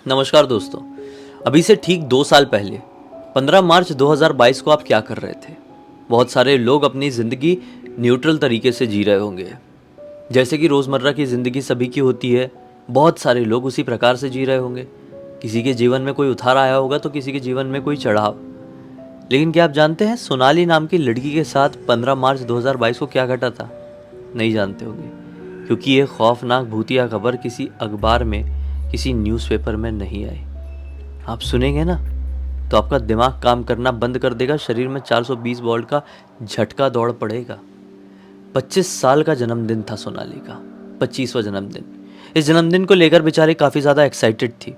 नमस्कार दोस्तों। अभी से ठीक 2 साल पहले 15 मार्च 2022 को आप क्या कर रहे थे? बहुत सारे लोग अपनी ज़िंदगी न्यूट्रल तरीके से जी रहे होंगे। जैसे कि रोज़मर्रा की ज़िंदगी सभी की होती है, बहुत सारे लोग उसी प्रकार से जी रहे होंगे। किसी के जीवन में कोई उतार आया होगा तो किसी के जीवन में कोई चढ़ाव। लेकिन क्या आप जानते हैं सोनाली नाम की लड़की के साथ 15 मार्च 2022 को क्या घटा था? नहीं जानते होंगे, क्योंकि ये खौफनाक भूतिया खबर किसी अखबार में, किसी न्यूज़पेपर में नहीं आई। आप सुनेंगे ना तो आपका दिमाग काम करना बंद कर देगा, शरीर में 420 वोल्ट का झटका दौड़ पड़ेगा। 25 साल का जन्मदिन था सोनाली का, 25वां जन्मदिन। इस जन्मदिन को लेकर बेचारी काफ़ी ज़्यादा एक्साइटेड थी,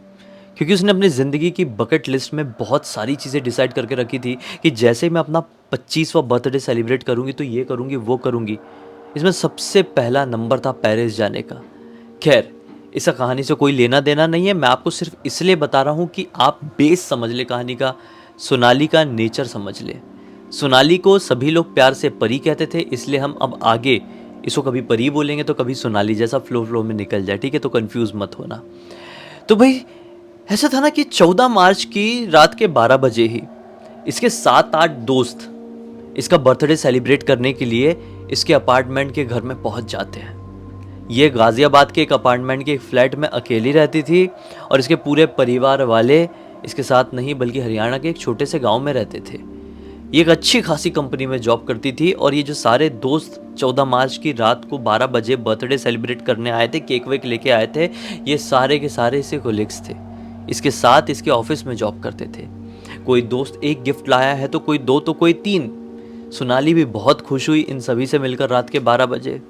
क्योंकि उसने अपनी ज़िंदगी की बकेट लिस्ट में बहुत सारी चीज़ें डिसाइड करके रखी थी कि जैसे ही मैं अपना 25वां बर्थडे सेलिब्रेट करूँगी तो ये करूँगी वो करूँगी। इसमें सबसे पहला नंबर था पेरिस जाने का। खैर, इसका कहानी से कोई लेना देना नहीं है, मैं आपको सिर्फ इसलिए बता रहा हूँ कि आप बेस समझ ले कहानी का, सोनाली का नेचर समझ ले। सोनाली को सभी लोग प्यार से परी कहते थे, इसलिए हम अब आगे इसको कभी परी बोलेंगे तो कभी सोनाली, जैसा फ्लो फ्लो में निकल जाए, ठीक है? तो कंफ्यूज मत होना। तो भाई ऐसा था ना कि 14 मार्च की रात के 12 बजे ही इसके 7-8 दोस्त इसका बर्थडे सेलिब्रेट करने के लिए इसके अपार्टमेंट के घर में पहुंच जाते हैं। ये गाज़ियाबाद के एक अपार्टमेंट के एक फ्लैट में अकेली रहती थी और इसके पूरे परिवार वाले इसके साथ नहीं बल्कि हरियाणा के एक छोटे से गांव में रहते थे। ये एक अच्छी खासी कंपनी में जॉब करती थी और ये जो सारे दोस्त 14 मार्च की रात को 12 बजे बर्थडे सेलिब्रेट करने आए थे, केक वेक लेके आए थे, ये सारे के सारे इसके कोलिग्स थे। इसके साथ इसके ऑफिस में जॉब करते थे। कोई दोस्त एक गिफ्ट लाया है तो कोई दो तो कोई तीन। सोनाली भी बहुत खुश हुई इन सभी से मिलकर रात के 12 बजे।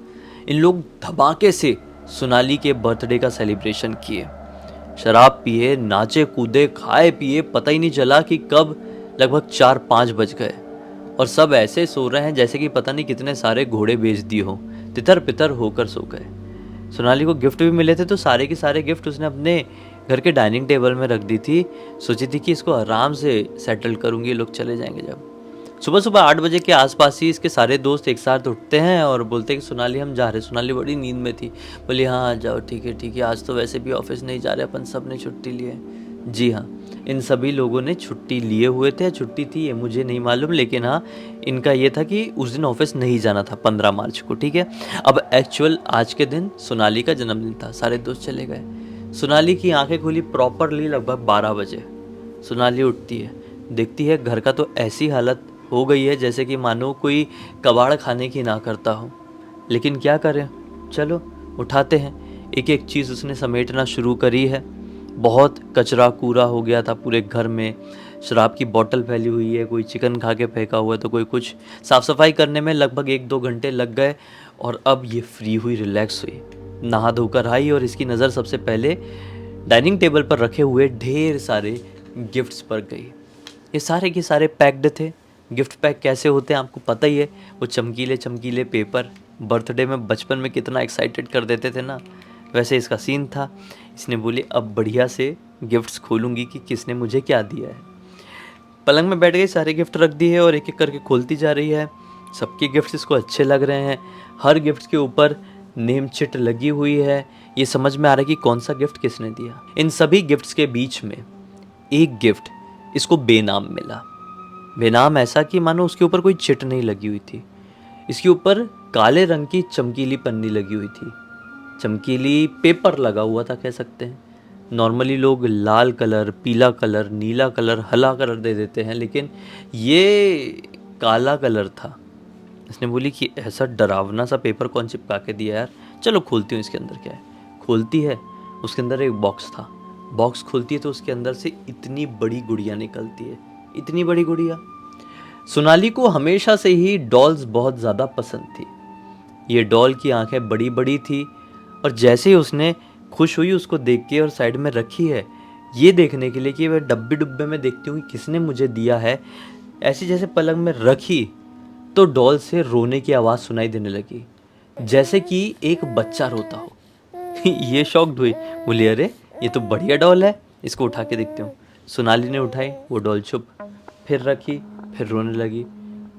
इन लोग धमाके से सोनाली के बर्थडे का सेलिब्रेशन किए, शराब पिए, नाचे कूदे, खाए पिए, पता ही नहीं चला कि कब लगभग 4-5 बज गए। और सब ऐसे सो रहे हैं जैसे कि पता नहीं कितने सारे घोड़े बेच दिए हों, तितर पितर होकर सो गए। सोनाली को गिफ्ट भी मिले थे तो सारे के सारे गिफ्ट उसने अपने घर के डाइनिंग टेबल में रख दी थी। सोची थी कि इसको आराम से सेटल करूंगी, ये लोग चले जाएंगे जब। सुबह सुबह 8 बजे के आसपास ही इसके सारे दोस्त एक साथ उठते हैं और बोलते हैं कि सोनाली हम जा रहे हैं। सोनाली बड़ी नींद में थी, बोली हाँ जाओ, ठीक है, आज तो वैसे भी ऑफिस नहीं जा रहे अपन, सब ने छुट्टी ली है। जी हाँ, इन सभी लोगों ने छुट्टी लिए हुए थे, छुट्टी थी ये मुझे नहीं मालूम, लेकिन हाँ इनका ये था कि उस दिन ऑफिस नहीं जाना था 15 मार्च को, ठीक है। अब एक्चुअल आज के दिन सोनाली का जन्मदिन था, सारे दोस्त चले गए। सोनाली की आंखें खुली प्रॉपरली लगभग 12 बजे। सोनाली उठती है, देखती है घर का तो ऐसी हालत हो गई है जैसे कि मानो कोई कबाड़ खाने की ना करता हो। लेकिन क्या करें, चलो उठाते हैं। एक एक चीज़ उसने समेटना शुरू करी है। बहुत कचरा कूड़ा हो गया था पूरे घर में। शराब की बोतल फैली हुई है, कोई चिकन खा के फेंका हुआ है तो कोई कुछ। साफ़ सफाई करने में लगभग 1-2 घंटे लग गए और अब ये फ्री हुई, रिलैक्स हुई, नहा धोकर आई और इसकी नज़र सबसे पहले डाइनिंग टेबल पर रखे हुए ढेर सारे गिफ्ट्स पर गई। ये सारे के सारे पैक्ड थे। गिफ्ट पैक कैसे होते हैं आपको पता ही है, वो चमकीले चमकीले पेपर बर्थडे में बचपन में कितना एक्साइटेड कर देते थे ना, वैसे इसका सीन था। इसने बोली अब बढ़िया से गिफ्ट्स खोलूँगी कि किसने मुझे क्या दिया है। पलंग में बैठ गई, सारे गिफ्ट रख दिए और एक एक करके खोलती जा रही है। सबके गिफ्ट्स इसको अच्छे लग रहे हैं। हर गिफ्ट के ऊपर नेम चिट लगी हुई है। ये समझ में आ रहा है कि कौन सा गिफ्ट किसने दिया। इन सभी गिफ्ट्स के बीच में एक गिफ्ट इसको बेनाम मिला। बेनाम ऐसा कि मानो उसके ऊपर कोई चिट नहीं लगी हुई थी। इसके ऊपर काले रंग की चमकीली पन्नी लगी हुई थी, चमकीली पेपर लगा हुआ था कह सकते हैं। नॉर्मली लोग लाल कलर, पीला कलर, नीला कलर, हरा कलर दे देते हैं, लेकिन ये काला कलर था। इसने बोली कि ऐसा डरावना सा पेपर कौन चिपका के दिया यार, चलो खोलती हूँ इसके अंदर क्या है। खोलती है, उसके अंदर एक बॉक्स था। बॉक्स खोलती है तो उसके अंदर से इतनी बड़ी गुड़िया निकलती है, इतनी बड़ी गुड़िया। सोनाली को हमेशा से ही डॉल्स बहुत ज़्यादा पसंद थी। ये डॉल की आंखें बड़ी बड़ी थी और जैसे ही उसने खुश हुई उसको देख के और साइड में रखी है, ये देखने के लिए कि वह डब्बे डुब्बे में देखती हूँ कि किसने मुझे दिया है, ऐसी जैसे पलंग में रखी तो डॉल से रोने की आवाज़ सुनाई देने लगी, जैसे कि एक बच्चा रोता हो। ये शॉक्ड हुई, बोली अरे ये तो बढ़िया डॉल है, इसको उठा के देखती हूँ। सोनाली ने उठाई, वो डॉल चुप, फिर रखी, फिर रोने लगी।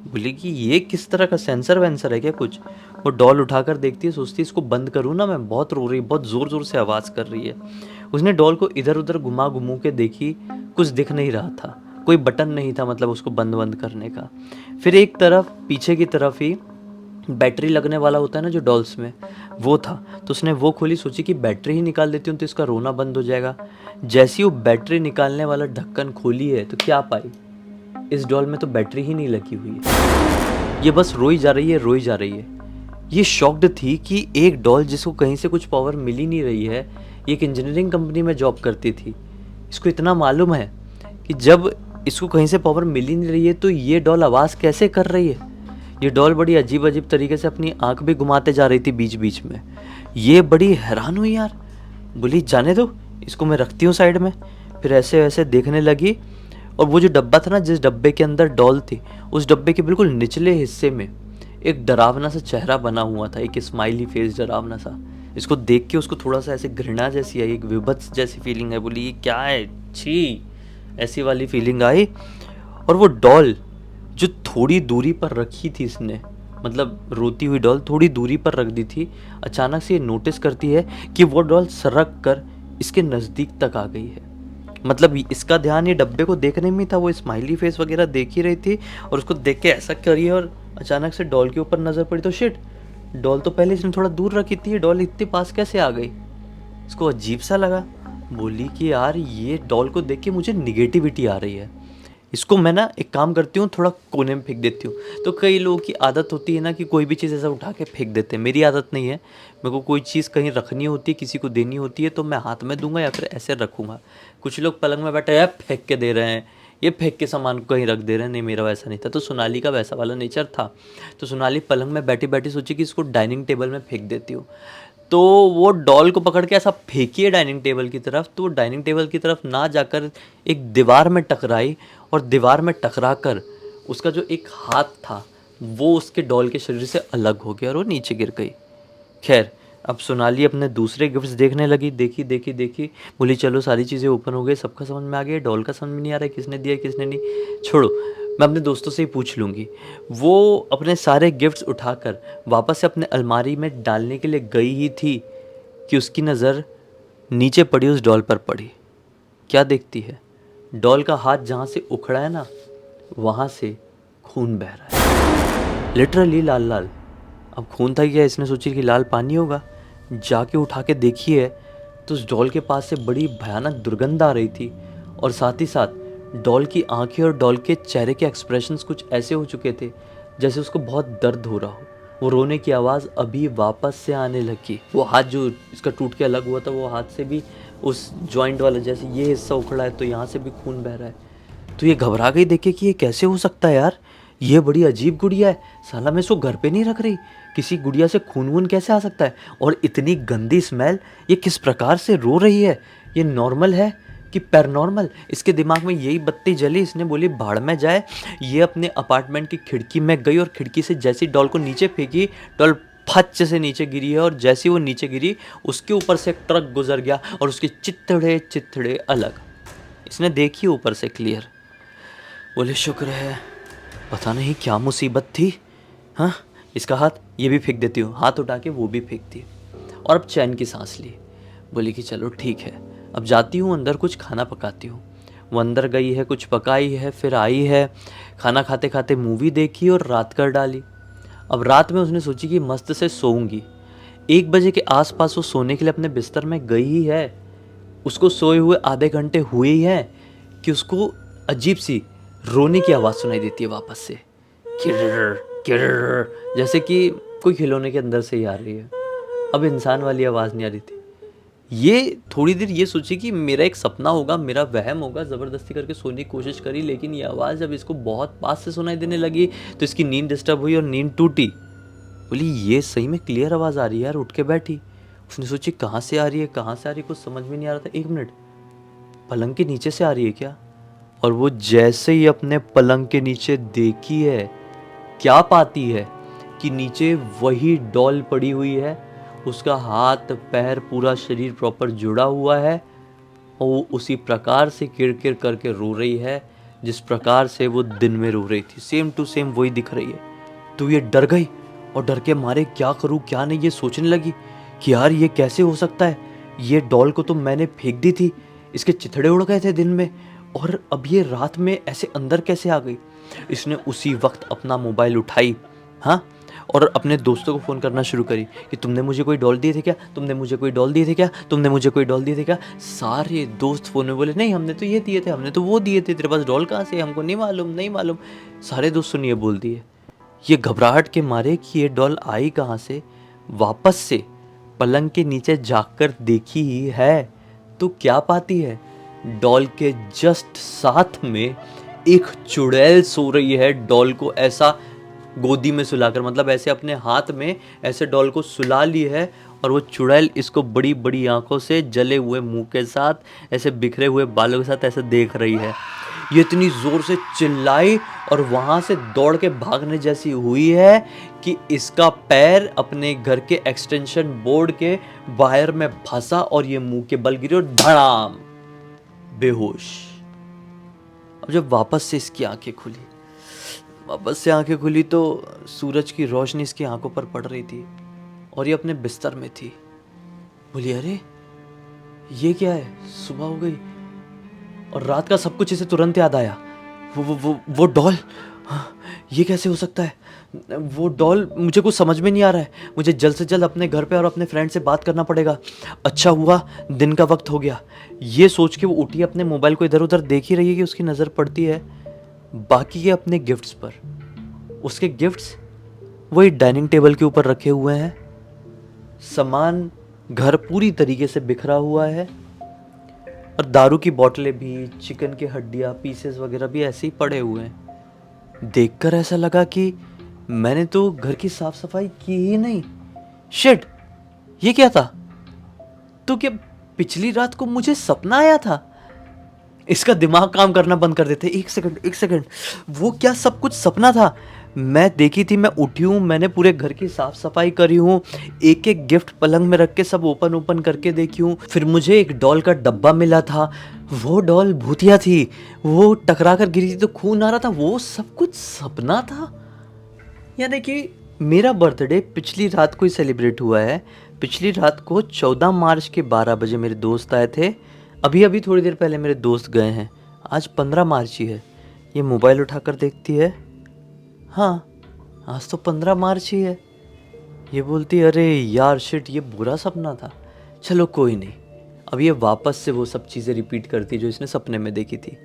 बोली कि ये किस तरह का सेंसर वेंसर है क्या कुछ। वो डॉल उठाकर देखती है, सोचती है इसको बंद करूँ ना मैं, बहुत रो रही है, बहुत ज़ोर ज़ोर से आवाज़ कर रही है। उसने डॉल को इधर उधर घुमा घुमू के देखी, कुछ दिख नहीं रहा था, कोई बटन नहीं था मतलब उसको बंद बंद करने का। फिर एक तरफ पीछे की तरफ ही बैटरी लगने वाला होता है ना जो डॉल्स में, वो था। तो उसने वो खोली, सोची कि बैटरी ही निकाल देती हूँ तो इसका रोना बंद हो जाएगा। जैसी वो बैटरी निकालने वाला ढक्कन खोली है तो क्या पाई, इस डॉल में तो बैटरी ही नहीं लगी हुई है। ये बस रोई जा रही है, रोई जा रही है। ये शॉक्ड थी कि एक डॉल जिसको कहीं से कुछ पावर मिल ही नहीं रही है, ये एक इंजीनियरिंग कंपनी में जॉब करती थी, इसको इतना मालूम है कि जब इसको कहीं से पावर मिल ही नहीं रही है तो ये डॉल आवाज़ कैसे कर रही है। ये डॉल बड़ी अजीब अजीब तरीके से अपनी आंख भी घुमाते जा रही थी बीच बीच में। ये बड़ी हैरान हुई यार, बोली जाने दो इसको, मैं रखती हूँ साइड में। फिर ऐसे ऐसे देखने लगी, और वो जो डब्बा था ना जिस डब्बे के अंदर डॉल थी, उस डब्बे के बिल्कुल निचले हिस्से में एक डरावना सा चेहरा बना हुआ था, एक स्माइली फेस डरावना सा। इसको देख के उसको थोड़ा सा ऐसे घृणा जैसी आई, एक विभत्स जैसी फीलिंग है। बोली ये क्या है, छी, ऐसी वाली फीलिंग आई। और वो डॉल जो थोड़ी दूरी पर रखी थी इसने, मतलब रोती हुई डॉल थोड़ी दूरी पर रख दी थी, अचानक से ये नोटिस करती है कि वो डॉल सरक कर इसके नज़दीक तक आ गई है। मतलब इसका ध्यान ये डब्बे को देखने में था, वो स्माइली फेस वगैरह देख ही रही थी और उसको देख के ऐसा करी है, और अचानक से डॉल के ऊपर नज़र पड़ी तो शिट, डॉल तो पहले इसने थोड़ा दूर रखी थी, डॉल इतने पास कैसे आ गई। इसको अजीब सा लगा, बोली कि यार ये डॉल को देख के मुझे निगेटिविटी आ रही है, इसको मैं ना एक काम करती हूँ, थोड़ा कोने में फेंक देती हूँ। तो कई लोगों की आदत होती है ना कि कोई भी चीज़ ऐसा उठा के फेंक देते हैं, मेरी आदत नहीं है। मेरे को कोई चीज़ कहीं रखनी होती है, किसी को देनी होती है, तो मैं हाथ में दूंगा या फिर ऐसे रखूँगा। कुछ लोग पलंग में बैठे यार फेंक के दे रहे हैं, ये फेंक के सामान को कहीं रख दे रहे हैं, नहीं मेरा वैसा नहीं था। तो सोनाली का वैसा वाला नेचर था। तो सोनाली पलंग में बैठी बैठी सोची कि इसको डाइनिंग टेबल में फेंक देती हूँ। तो वो डॉल को पकड़ के ऐसा फेंकी है डाइनिंग टेबल की तरफ, तो वो डाइनिंग टेबल की तरफ ना जाकर एक दीवार में टकराई, और दीवार में टकरा कर उसका जो एक हाथ था वो उसके डॉल के शरीर से अलग हो गया और वो नीचे गिर गई। खैर, अब सोनाली अपने दूसरे गिफ्ट्स देखने लगी, देखी देखी देखी, बोली चलो सारी चीज़ें ओपन हो गई, सबका समझ में आ गया, डॉल का समझ में नहीं आ रहा है किसने दिया किसने नहीं, छोड़ो मैं अपने दोस्तों से ही पूछ लूँगी। वो अपने सारे गिफ्ट्स उठाकर वापस से अपने अलमारी में डालने के लिए गई ही थी कि उसकी नज़र नीचे पड़ी उस डॉल पर पड़ी। क्या देखती है, डॉल का हाथ जहाँ से उखड़ा है ना, वहाँ से खून बह रहा है, लिटरली लाल लाल। अब खून था क्या, इसने सोची कि लाल पानी होगा, जाके उठा के देखी है तो उस डॉल के पास से बड़ी भयानक दुर्गंध आ रही थी, और साथ ही साथ डॉल की आंखें और डॉल के चेहरे के एक्सप्रेशंस कुछ ऐसे हो चुके थे जैसे उसको बहुत दर्द हो रहा हो। वो रोने की आवाज़ अभी वापस से आने लगी। वो हाथ जो इसका टूट के अलग हुआ था, वो हाथ से भी उस जॉइंट वाला जैसे ये हिस्सा उखड़ा है तो यहाँ से भी खून बह रहा है। तो ये घबरा गई देखे कि ये कैसे हो सकता है यार, ये बड़ी अजीब गुड़िया है, साला मैं इसको घर पे नहीं रख रही, किसी गुड़िया से खून वून कैसे आ सकता है, और इतनी गंदी स्मेल, ये किस प्रकार से रो रही है, ये नॉर्मल है कि पैरानॉर्मल। इसके दिमाग में यही बत्ती जली, इसने बोली भाड़ में जाए। ये अपने अपार्टमेंट की खिड़की में गई और खिड़की से जैसी डॉल को नीचे फेंकी, डॉल फच से नीचे गिरी है, और जैसे वो नीचे गिरी उसके ऊपर से एक ट्रक गुजर गया और उसके चित्थड़े चित्थड़े अलग। इसने देखी ऊपर से क्लियर, बोले शुक्र है, पता नहीं क्या मुसीबत थी। हाँ, इसका हाथ ये भी फेंक देती हूँ, हाथ उठा के वो भी फेंक दी, और अब चैन की सांस ली। बोली कि चलो ठीक है, अब जाती हूँ अंदर कुछ खाना पकाती हूँ। वो अंदर गई है, कुछ पकाई है, फिर आई है, खाना खाते खाते मूवी देखी और रात कर डाली। अब रात में उसने सोची कि मस्त से सोऊंगी। 1 बजे के आसपास वो सोने के लिए अपने बिस्तर में गई ही है। उसको सोए हुए आधे घंटे हुए ही हैं कि उसको अजीब सी रोने की आवाज़ सुनाई देती है वापस से, किर्र किर्र, जैसे कि कोई खिलौने के अंदर से ही आ रही है। अब इंसान वाली आवाज़ नहीं आ रही थी। ये थोड़ी देर ये सोची कि मेरा एक सपना होगा, मेरा वहम होगा, ज़बरदस्ती करके सोने की कोशिश करी, लेकिन ये आवाज़ जब इसको बहुत पास से सुनाई देने लगी तो इसकी नींद डिस्टर्ब हुई और नींद टूटी। बोली ये सही में क्लियर आवाज़ आ रही है यार, उठ के बैठी। उसने सोची कहाँ से आ रही है, कहाँ से आ रही है, कुछ समझ में नहीं आ रहा था। 1 मिनट, पलंग के नीचे से आ रही है क्या? और वो जैसे ही अपने पलंग के नीचे देखी है, क्या पाती है कि नीचे वही डॉल पड़ी हुई है, उसका हाथ पैर पूरा शरीर प्रॉपर जुड़ा हुआ है, और वो उसी प्रकार से किरकिर करके रो रही है जिस प्रकार से वो दिन में रो रही थी, सेम टू सेम वही दिख रही है। तो ये डर गई और डर के मारे क्या करूं क्या नहीं ये सोचने लगी कि यार ये कैसे हो सकता है, ये डॉल को तो मैंने फेंक दी थी, इसके चिथड़े उड़ गए थे दिन में, और अब ये रात में ऐसे अंदर कैसे आ गई। इसने उसी वक्त अपना मोबाइल उठाई, हाँ, और अपने दोस्तों को फ़ोन करना शुरू करी कि तुमने मुझे कोई डॉल दिए थे क्या, तुमने मुझे कोई डॉल दिए थे क्या, तुमने मुझे कोई डॉल दिए थे क्या। सारे दोस्त फ़ोन में बोले नहीं हमने तो ये दिए थे, हमने तो वो दिए थे, तेरे पास डॉल कहाँ से, हमको नहीं मालूम नहीं मालूम। सारे दोस्तों ने ये बोल दिए। ये घबराहट के मारे कि ये डॉल आई कहाँ से, वापस से पलंग के नीचे जाकर देखी ही है तो क्या पाती है, डॉल के जस्ट साथ में एक चुड़ैल सो रही है, डॉल को ऐसा गोदी में सुलाकर, मतलब ऐसे अपने हाथ में ऐसे डॉल को सुला ली है, और वो चुड़ैल इसको बड़ी बड़ी आंखों से जले हुए मुंह के साथ ऐसे बिखरे हुए बालों के साथ ऐसे देख रही है। ये इतनी ज़ोर से चिल्लाई और वहाँ से दौड़ के भागने जैसी हुई है कि इसका पैर अपने घर के एक्सटेंशन बोर्ड के वायर में फंसा और ये मुंह के बल गिरी और धड़ाम बेहोश। अब जब वापस से इसकी आंखें खुली तो सूरज की रोशनी इसकी आंखों पर पड़ रही थी और ये अपने बिस्तर में थी। बोली अरे ये क्या है, सुबह हो गई और रात का सब कुछ इसे तुरंत याद आया। वो डॉल, ये कैसे हो सकता है, वो डॉल, मुझे कुछ समझ में नहीं आ रहा है, मुझे जल्द से जल्द अपने घर पे और अपने फ्रेंड से बात करना पड़ेगा। अच्छा हुआ दिन का वक्त हो गया। ये सोच के वो उठी, अपने मोबाइल को इधर उधर देख ही रही है कि उसकी नज़र पड़ती है बाकी के अपने गिफ्ट्स पर। उसके गिफ्ट्स वही डाइनिंग टेबल के ऊपर रखे हुए हैं, सामान घर पूरी तरीके से बिखरा हुआ है, और दारू की बोतलें भी, चिकन की हड्डियाँ, पीसेस वगैरह भी ऐसे ही पड़े हुए हैं। देखकर ऐसा लगा कि मैंने तो घर की साफ सफाई की ही नहीं। शिट, ये क्या था? तो क्या पिछली रात को मुझे सपना आया था? इसका दिमाग काम करना बंद कर देते। एक सेकंड, वो क्या सब कुछ सपना था? मैं देखी थी, मैं उठी हूँ, मैंने पूरे घर की साफ सफाई करी हूँ, एक एक गिफ्ट पलंग में रख के सब ओपन करके देखी हूँ। फिर मुझे एक डॉल का डब्बा मिला था, वो डॉल भूतिया थी, वो टकरा कर गिरी थी तो खून आ रहा था, वो सब कुछ सपना था। यानी कि मेरा बर्थडे पिछली रात को ही सेलिब्रेट हुआ है। पिछली रात को 14 मार्च के 12 बजे मेरे दोस्त आए थे। अभी थोड़ी देर पहले मेरे दोस्त गए हैं। आज 15 मार्च ही है। ये मोबाइल उठाकर देखती है, हाँ आज तो 15 मार्च ही है। ये बोलती अरे यार शिट, ये बुरा सपना था। चलो कोई नहीं, अब ये वापस से वो सब चीज़ें रिपीट करती जो इसने सपने में देखी थी।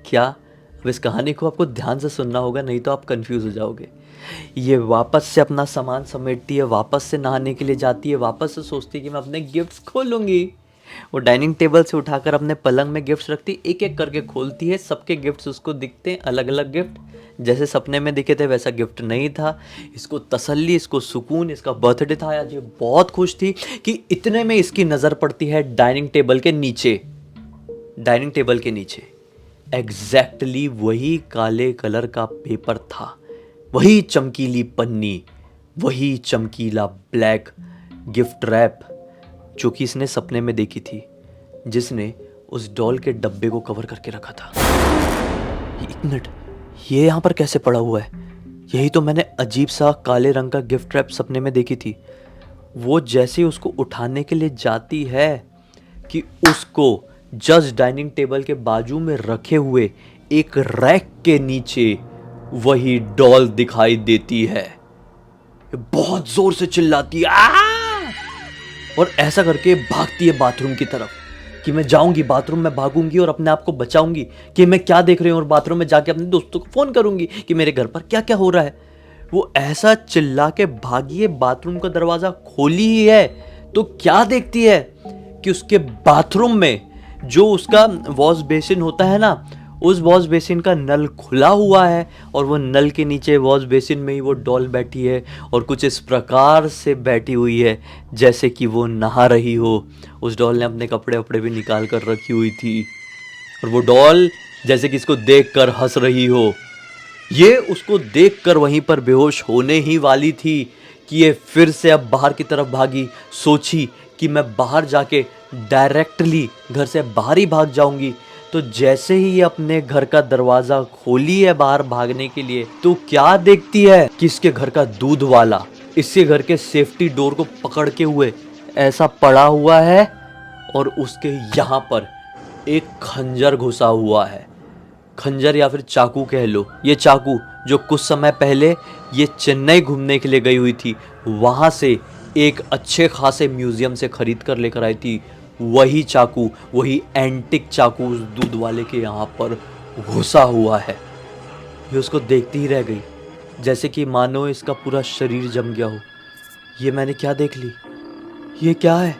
क्या? अब इस कहानी को आपको ध्यान से सुनना होगा, नहीं तो आप कंफ्यूज हो जाओगे। ये वापस से अपना सामान समेटती है, वापस से नहाने के लिए जाती है, वापस से सोचती है कि मैं अपने गिफ्ट्स खोलूँगी। वो डाइनिंग टेबल से उठाकर अपने पलंग में गिफ्ट्स रखती, एक एक करके खोलती है, सबके गिफ्ट्स उसको दिखते हैं, अलग अलग गिफ्ट, जैसे सपने में दिखे थे वैसा गिफ्ट नहीं था। इसको तसल्ली, इसको सुकून, इसका बर्थडे था आज, ये बहुत खुश थी कि इतने में इसकी नज़र पड़ती है डाइनिंग टेबल के नीचे। डाइनिंग टेबल के नीचे एग्जैक्टली वही काले कलर का पेपर था, वही चमकीली पन्नी, वही चमकीला ब्लैक गिफ्ट रैप जो कि इसने सपने में देखी थी, जिसने उस डॉल के डब्बे को कवर करके रखा था। एक मिनट, ये यहाँ पर कैसे पड़ा हुआ है? यही तो मैंने अजीब सा काले रंग का गिफ्ट रैप सपने में देखी थी। वो जैसे उसको उठाने के लिए जाती है कि उसको जस्ट डाइनिंग टेबल के बाजू में रखे हुए एक रैक के नीचे वही डॉल दिखाई देती है। बहुत जोर से चिल्लाती है और ऐसा करके भागती है बाथरूम की तरफ कि मैं जाऊंगी बाथरूम में, भागूंगी और अपने आप को बचाऊंगी कि मैं क्या देख रही हूँ, और बाथरूम में जाके अपने दोस्तों को फोन करूंगी कि मेरे घर पर क्या क्या हो रहा है। वो ऐसा चिल्ला के भागी है, बाथरूम का दरवाजा खोली ही है तो क्या देखती है कि उसके बाथरूम में जो उसका वॉश बेसिन होता है ना, उस वॉश बेसिन का नल खुला हुआ है और वो नल के नीचे वॉश बेसिन में ही वो डॉल बैठी है और कुछ इस प्रकार से बैठी हुई है जैसे कि वो नहा रही हो। उस डॉल ने अपने कपड़े वपड़े भी निकाल कर रखी हुई थी और वो डॉल जैसे कि इसको देख कर हंस रही हो। ये उसको देख कर वहीं पर बेहोश होने ही वाली थी कि ये फिर से अब बाहर की तरफ भागी। सोची कि मैं बाहर जाके डायरेक्टली घर से बाहर ही भाग जाऊंगी तो जैसे ही ये अपने घर का दरवाजा खोली है बाहर भागने के लिए, तो क्या देखती है कि इसके घर का दूध वाला इसके घर के सेफ्टी डोर को पकड़ के हुए ऐसा पड़ा हुआ है और उसके यहाँ पर एक खंजर घुसा हुआ है। खंजर या फिर चाकू कह लो। ये चाकू जो कुछ समय पहले ये चेन्नई घूमने के लिए गई हुई थी, वहाँ से एक अच्छे खासे म्यूजियम से खरीद कर लेकर आई थी। वही चाकू, वही एंटिक चाकू उस दूध वाले के यहाँ पर घुसा हुआ है। ये उसको देखती ही रह गई, जैसे कि मानो इसका पूरा शरीर जम गया हो। ये मैंने क्या देख ली? ये क्या है?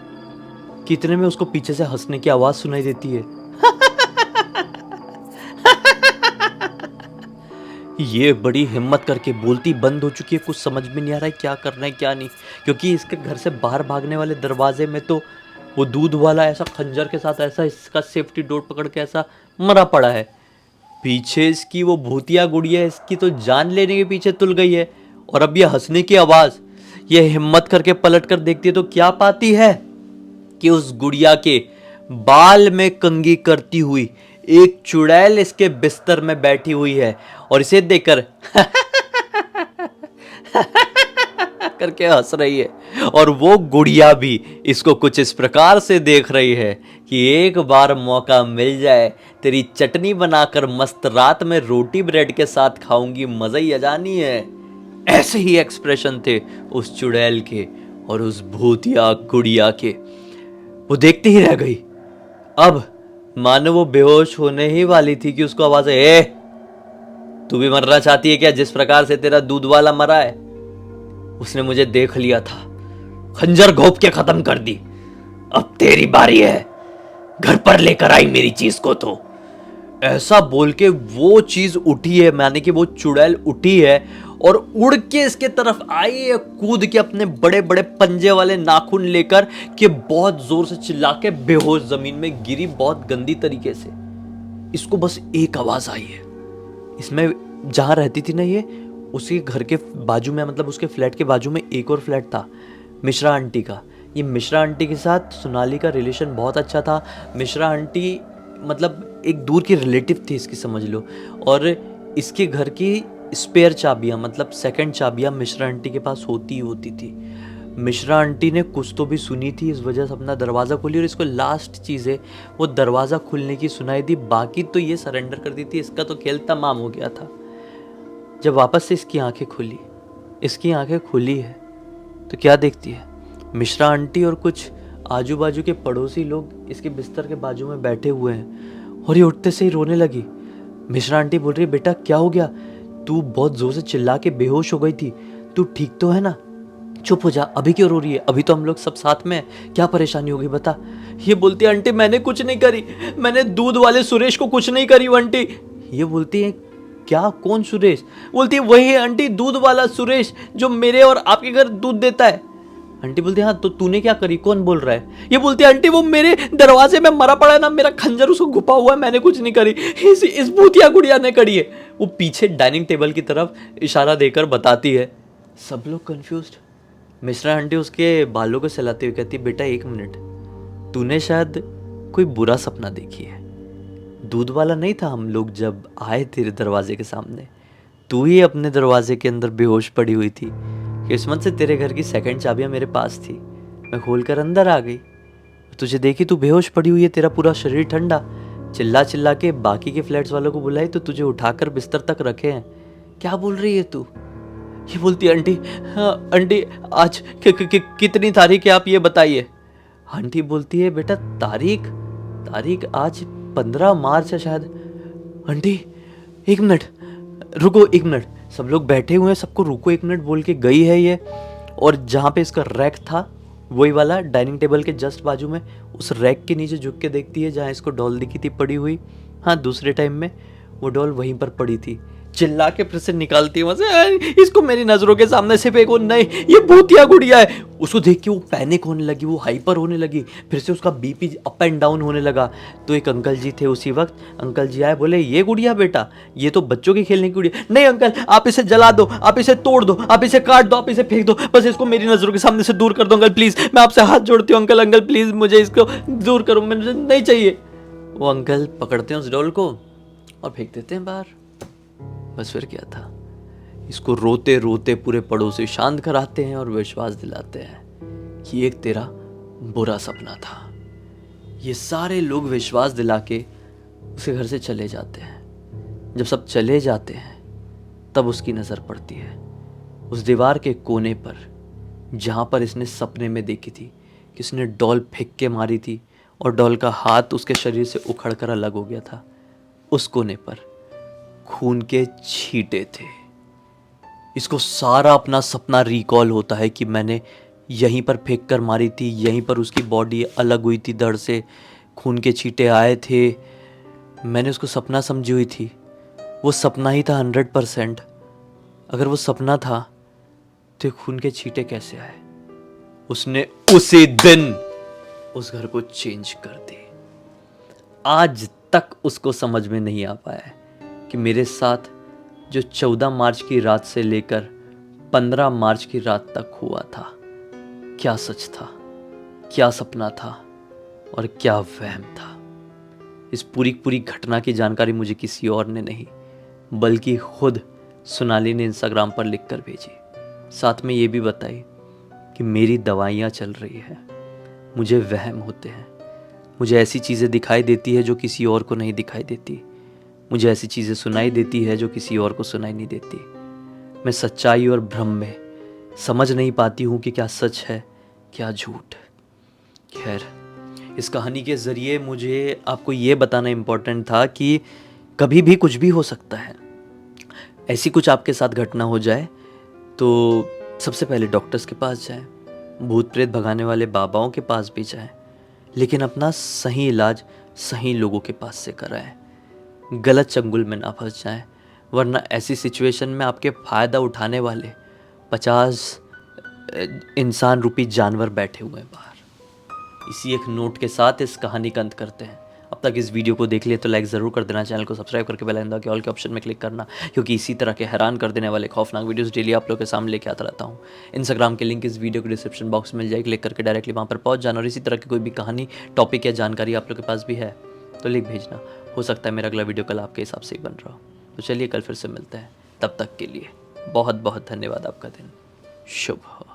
कितने में उसको पीछे से हंसने की आवाज़ सुनाई देती है। ये बड़ी हिम्मत करके बोलती बंद हो चुकी है। कुछ समझ में नहीं आ रहा है क्या करना है क्या नहीं, क्योंकि इसके घर से बाहर भागने वाले दरवाजे में तो वो दूध वाला ऐसा खंजर के साथ ऐसा इसका सेफ्टी डोर पकड़ के ऐसा मरा पड़ा है। पीछे इसकी वो भूतिया गुड़िया इसकी तो जान लेने के पीछे तुल गई है। और अब ये हंसने की आवाज़, ये हिम्मत करके पलट कर देखती है तो क्या पाती है कि उस गुड़िया के बाल में कंघी करती हुई एक चुड़ैल इसके बिस्तर में बैठी हुई है और इसे देखकर करके हंस रही है। और वो गुड़िया भी इसको कुछ इस प्रकार से देख रही है कि एक बार मौका मिल जाए, तेरी चटनी बनाकर मस्त रात में रोटी ब्रेड के साथ खाऊंगी, मजा ही अजानी है। ऐसे ही एक्सप्रेशन थे उस चुड़ैल के और उस भूतिया गुड़िया के। वो देखती ही रह गई। अब मानो वो बेहोश होने ही वाली थी कि उसको आवाज आई, ए तू भी मरना चाहती है क्या, जिस प्रकार से तेरा दूध वाला मरा है? उसने मुझे देख लिया था, खंजर घोंप के खत्म कर दी। अब तेरी बारी है, घर पर लेकर आई मेरी चीज को। तो ऐसा बोल के वो चीज उठी है, माने कि वो चुड़ैल उठी है और उड़ के इसके तरफ आई है, कूद के अपने बड़े बड़े पंजे वाले नाखून लेकर कि बहुत जोर से चिल्ला के बेहोश जमीन में गिरी, बहुत गंदी तरीके से। इसको बस एक आवाज आई है। इसमें जहां रहती थी ना ये, उसके घर के बाजू में, मतलब उसके फ्लैट के बाजू में एक और फ्लैट था मिश्रा आंटी का। ये मिश्रा आंटी के साथ सोनाली का रिलेशन बहुत अच्छा था। मिश्रा आंटी मतलब एक दूर की रिलेटिव थी इसकी, समझ लो। और इसके घर की स्पेयर चाबियाँ, मतलब सेकंड चाबियाँ मिश्रा आंटी के पास होती थी। मिश्रा आंटी ने कुछ तो भी सुनी थी, इस वजह से अपना दरवाज़ा खोली और इसको लास्ट चीज़ है वो दरवाज़ा खुलने की सुनाई दी। बाकी तो ये सरेंडर कर दी थी, इसका तो खेल तमाम हो गया था। जब वापस से इसकी आंखें खुली है तो क्या देखती है? मिश्रा आंटी और कुछ आजू बाजू के पड़ोसी लोग इसके बिस्तर के बाजू में बैठे हुए हैं और ये उठते से ही रोने लगी। मिश्रा आंटी बोल रही है, बेटा क्या हो गया? तू बहुत जोर से चिल्ला के बेहोश हो गई थी, तू ठीक तो है ना? चुप हो जा, अभी क्यों रो रही है? अभी तो हम लोग सब साथ में हैं, क्या परेशानी होगी बता। ये बोलती है, आंटी मैंने कुछ नहीं करी, मैंने दूध वाले सुरेश को कुछ नहीं करी आंटी। ये बोलती है, क्या, कौन सुरेश? बोलती है, वही है आंटी, दूध वाला सुरेश जो मेरे और आपके घर दूध देता है। आंटी बोलती है, हाँ तो तूने क्या करी, कौन बोल रहा है? ये बोलती है, आंटी वो मेरे दरवाजे में मरा पड़ा है ना, मेरा खंजर उसको घुपा हुआ है, मैंने कुछ नहीं करी, इस भूतिया गुड़िया ने करी है। वो पीछे डाइनिंग टेबल की तरफ इशारा देकर बताती है। सब लोग कंफ्यूज्ड। मिश्रा आंटी उसके बालों को सहलाते हुए कहती है, बेटा एक मिनट, तूने शायद कोई बुरा सपना देखी है। दूध वाला नहीं था हम लोग जब आए तेरे दरवाजे के सामने, तू ही अपने दरवाजे के अंदर बेहोश पड़ी हुई थी। किस्मत से तेरे घर की सेकंड चाबियां मेरे पास थी, मैं खोलकर अंदर आ गई, तुझे देखी तू बेहोश पड़ी हुई है, तेरा पूरा शरीर ठंडा। चिल्ला चिल्ला के बाकी के फ्लैट्स वालों को बुलाई तो तुझे उठाकर बिस्तर तक रखे हैं। क्या बोल रही है तू? ये बोलती है, आंटी हाँ आंटी आज कितनी तारीख है आप ये बताइए। आंटी बोलती है, बेटा तारीख आज 15 मार्च है शायद। आंटी एक मिनट रुको, एक मिनट, सब लोग बैठे हुए हैं, सबको रुको एक मिनट बोल के गई है ये। और जहाँ पे इसका रैक था वही वाला डाइनिंग टेबल के जस्ट बाजू में, उस रैक के नीचे झुक के देखती है जहाँ इसको डॉल दिखी थी पड़ी हुई। हाँ दूसरे टाइम में वो डॉल वहीं पर पड़ी थी। चिल्ला के फिर से निकालती है वहां से, इसको मेरी नजरों के सामने से फेंको, नहीं ये भूतिया गुड़िया है। उसको देख के वो पैनिक होने लगी, वो हाइपर होने लगी, फिर से उसका बीपी अप एंड डाउन होने लगा। तो एक अंकल जी थे उसी वक्त, अंकल जी आए, बोले ये गुड़िया बेटा, ये तो बच्चों की खेलने की गुड़िया। नहीं अंकल आप इसे जला दो, आप इसे तोड़ दो, आप इसे काट दो, आप इसे फेंक दो, बस इसको मेरी नजरों के सामने से दूर कर दो अंकल प्लीज, मैं आपसे हाथ जोड़ती हूँ अंकल, अंकल प्लीज मुझे इसको दूर करो, मुझे नहीं चाहिए। वो अंकल पकड़ते हैं उस डॉल को और फेंक देते हैं बाहर। बस फिर क्या था, इसको रोते रोते पूरे पड़ोसी शांत कराते हैं और विश्वास दिलाते हैं कि एक तेरा बुरा सपना था। ये सारे लोग विश्वास दिला के उसके घर से चले जाते हैं। जब सब चले जाते हैं तब उसकी नज़र पड़ती है उस दीवार के कोने पर जहाँ पर इसने सपने में देखी थी कि इसने डॉल फेंक के मारी थी और डॉल का हाथ उसके शरीर से उखड़ कर अलग हो गया था। उस कोने पर खून के छींटे थे। इसको सारा अपना सपना रिकॉल होता है कि मैंने यहीं पर फेंक कर मारी थी, यहीं पर उसकी बॉडी अलग हुई थी, धड़ से खून के छींटे आए थे। मैंने उसको सपना समझी हुई थी, वो सपना ही था 100%। अगर वो सपना था तो खून के छींटे कैसे आए? उसने उसी दिन उस घर को चेंज कर दी। आज तक उसको समझ में नहीं आ पाया है कि मेरे साथ जो 14 मार्च की रात से लेकर 15 मार्च की रात तक हुआ था, क्या सच था, क्या सपना था और क्या वहम था। इस पूरी घटना की जानकारी मुझे किसी और ने नहीं बल्कि खुद सोनाली ने इंस्टाग्राम पर लिख कर भेजी। साथ में ये भी बताई कि मेरी दवाइयाँ चल रही है, मुझे वहम होते हैं, मुझे ऐसी चीज़ें दिखाई देती है जो किसी और को नहीं दिखाई देती, मुझे ऐसी चीज़ें सुनाई देती है जो किसी और को सुनाई नहीं देती। मैं सच्चाई और भ्रम में समझ नहीं पाती हूँ कि क्या सच है क्या झूठ। खैर, इस कहानी के ज़रिए मुझे आपको ये बताना इम्पोर्टेंट था कि कभी भी कुछ भी हो सकता है। ऐसी कुछ आपके साथ घटना हो जाए तो सबसे पहले डॉक्टर्स के पास जाएं, भूत प्रेत भगाने वाले बाबाओं के पास भी जाएं, लेकिन अपना सही इलाज सही लोगों के पास से कराएं। गलत चंगुल में ना फंस जाएं, वरना ऐसी सिचुएशन में आपके फ़ायदा उठाने वाले 50 इंसान रूपी जानवर बैठे हुए हैं बाहर। इसी एक नोट के साथ इस कहानी का अंत करते हैं। अब तक इस वीडियो को देख लिए तो लाइक ज़रूर कर देना, चैनल को सब्सक्राइब करके बेल आइकन दबा के ऑल के ऑप्शन में क्लिक करना, क्योंकि इसी तरह के हैरान कर देने वाले खौफनाक वीडियोस डेली आप लोग के सामने लेके आता रहता हूँ। इंस्टाग्राम के लिंक इस वीडियो के डिस्क्रिप्शन बॉक्स में मिल जाए, क्लिक करके डायरेक्टली वहाँ पर पहुँच जाना। और इसी तरह की कोई भी कहानी, टॉपिक या जानकारी आप लोग के पास भी है तो लिख भेजना। हो सकता है मेरा अगला वीडियो कल आपके हिसाब से ही बन रहा हो। तो चलिए कल फिर से मिलते हैं, तब तक के लिए बहुत बहुत धन्यवाद। आपका दिन शुभ हो।